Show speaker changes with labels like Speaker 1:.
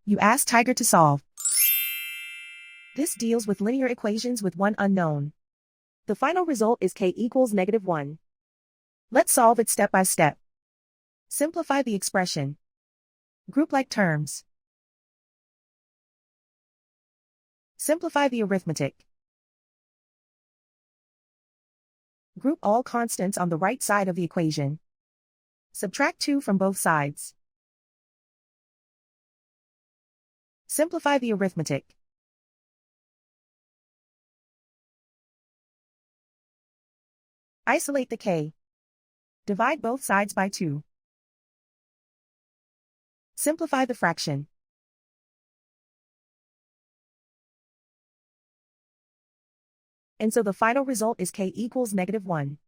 Speaker 1: You ask Tiger to solve. This deals with linear equations with one unknown. The final result is k equals -1. Let's solve it step by step. Simplify the expression. Group like terms. Simplify the arithmetic. Group all constants on the right side of the equation. Subtract 2 from both sides. Simplify the arithmetic. Isolate the k. Divide both sides by 2. Simplify the fraction. And so the final result is k equals -1.